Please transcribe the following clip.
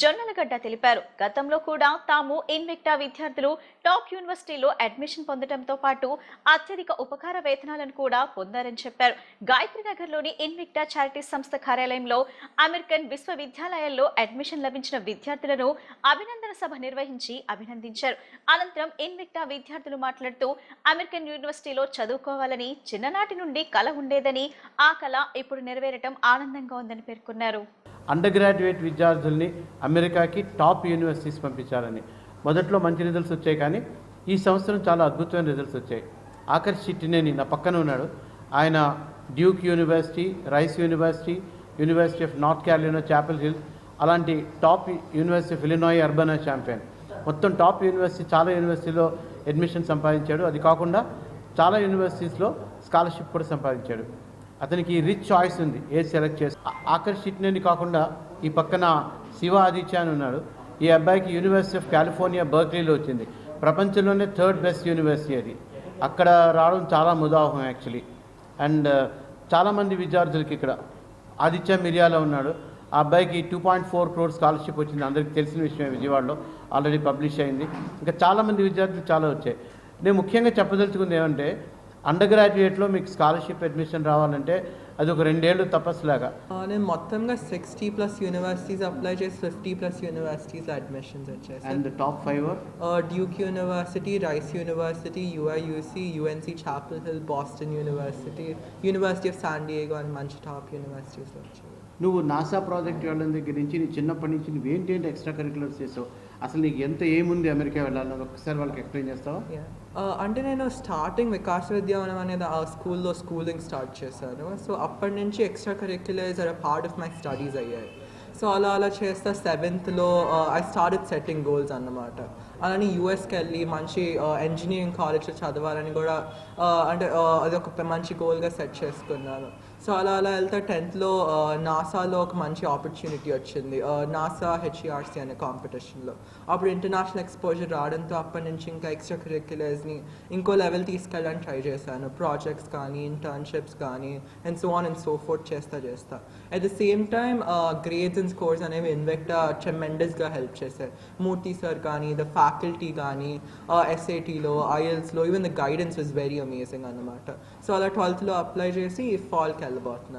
జొన్నలగడ్డ తెలిపారు. గతంలో కూడా తాము ఇన్విక్టా విద్యార్థులు టాప్ యూనివర్సిటీలో అడ్మిషన్ పొందడంతో పాటు అత్యధిక ఉపకార వేతనాలను కూడా పొందారని చెప్పారు. గాయత్రీనగర్లోని ఇన్విక్టా చారిటీ సంస్థ కార్యాలయంలో అమెరికన్ విశ్వవిద్యాలయాల్లో అడ్మిషన్ లభించిన విద్యార్థులను అభినందన సభ నిర్వహించి అభినందించారు. అనంతరం ఇన్విక్టా విద్యార్థులు మాట్లాడుతూ అమెరికన్ యూనివర్సిటీలో చదువుకోవాలని చిన్ననాటి నుండి కల ఉండేదని, ఆ కల ఇప్పుడు నెరవేరటం ఆనందంగా ఉందని పేర్కొన్నారు. అండర్ గ్రాడ్యుయేట్ విద్యార్థుల్ని అమెరికాకి టాప్ యూనివర్సిటీస్ పంపించాలని మొదట్లో మంచి రిజల్ట్స్ వచ్చాయి, కానీ ఈ సంవత్సరం చాలా అద్భుతమైన రిజల్ట్స్ వచ్చాయి. ఆకర్ష్ చిట్టినేని నా పక్కన ఉన్నాడు. ఆయన Duke University, Rice University, University of North Carolina Chapel Hill అలాంటి top University of Illinois Urbana Champaign, మొత్తం టాప్ యూనివర్సిటీ చాలా యూనివర్సిటీలో అడ్మిషన్ సంపాదించాడు. అది కాకుండా చాలా యూనివర్సిటీస్లో స్కాలర్షిప్ కూడా సంపాదించాడు. అతనికి రిచ్ చాయిస్ ఉంది ఏది సెలెక్ట్ చేసి. ఆకర్ష్ చిట్నేని కాకుండా ఈ పక్కన శివ ఆదిత్య అని ఉన్నాడు. ఈ అబ్బాయికి యూనివర్సిటీ ఆఫ్ కాలిఫోర్నియా బర్క్లీలో వచ్చింది. ప్రపంచంలోనే 3rd బెస్ట్ యూనివర్సిటీ అది. అక్కడ రావడం చాలా ముదాహం యాక్చువల్లీ. అండ్ చాలామంది విద్యార్థులకి ఇక్కడ ఆదిత్య మిర్యాలో ఉన్నాడు. ఆ అబ్బాయికి 2.4 crore స్కాలర్షిప్ వచ్చింది. అందరికీ తెలిసిన విషయమే, విజయవాడలో ఆల్రెడీ పబ్లిష్ అయింది. ఇంకా చాలామంది విద్యార్థులు చాలా వచ్చాయి. నేను ముఖ్యంగా చెప్పదలుచుకుంది ఏమంటే, అండర్ గ్రాడ్యుయేట్లో మీకు స్కాలర్షిప్ అడ్మిషన్ రావాలంటే అది ఒక 2 ఏళ్ళు తపస్సులాగా. నేను మొత్తంగా 60+ యూనివర్సిటీస్ అప్లై చేసి 50+ యూనివర్సిటీస్ అడ్మిషన్స్ వచ్చాయి. And top 5 Duke University, Rice University, UIUC, UNC Chapel Hill, Boston University, University of San Diego అని మంచి టాప్ యూనివర్సిటీస్లో వచ్చాయి. నువ్వు నాసా ప్రాజెక్ట్ వెళ్ళడం దగ్గర నుంచి నీ చిన్నప్పటి నుంచి నువ్వేంటి ఎక్స్ట్రా కరికులర్స్ చేసావు, అసలు నీకు ఎంత ఏముంది అమెరికా వెళ్ళాలని ఒకసారి వాళ్ళకి ఎక్స్ప్లెయిన్ చేస్తావా? అంటే నేను స్టార్టింగ్ వికాస్ విద్యావనం అనేది ఆ స్కూల్లో స్కూలింగ్ స్టార్ట్ చేశాను. సో అప్పటి నుంచి extracurriculars are part of my studies అయ్యాయి. సో అలా చేస్తా 7th I started setting goals అన్నమాట. అలానే యూఎస్కి వెళ్ళి మంచి ఇంజనీరింగ్ కాలేజ్లో చదవాలని కూడా అంటే అది ఒక మంచి గోల్గా సెట్ చేసుకున్నాను. సో అలా వెళ్తే 10th నాసాలో ఒక మంచి ఆపర్చునిటీ వచ్చింది, నాసా హెచ్ఈఆర్సీ అనే కాంపిటీషన్లో. అప్పుడు ఇంటర్నేషనల్ ఎక్స్పోజర్ రావడంతో అప్పటి నుంచి ఇంకా ఎక్స్ట్రా కరిక్యులర్స్ని ఇంకో లెవెల్ తీసుకెళ్ళడానికి ట్రై చేశాను. ప్రాజెక్ట్స్ కానీ, ఇంటర్న్షిప్స్ కానీ, and so on and so forth చేస్తా. At the same time grades and scores అనేవి ఇన్వెక్టా ట్రెమెండస్గా హెల్ప్ చేశారు. మూర్తి సార్ కానీ, ద ఫ్యాకల్టీ కానీ, ఎస్ఏటీలో, ఐఎల్స్లో, even the guidance was very amazing అన్నమాట. సో అలా 12th అప్లై చేసి ఫాల్కి వెళ్ళబోతున్నాను.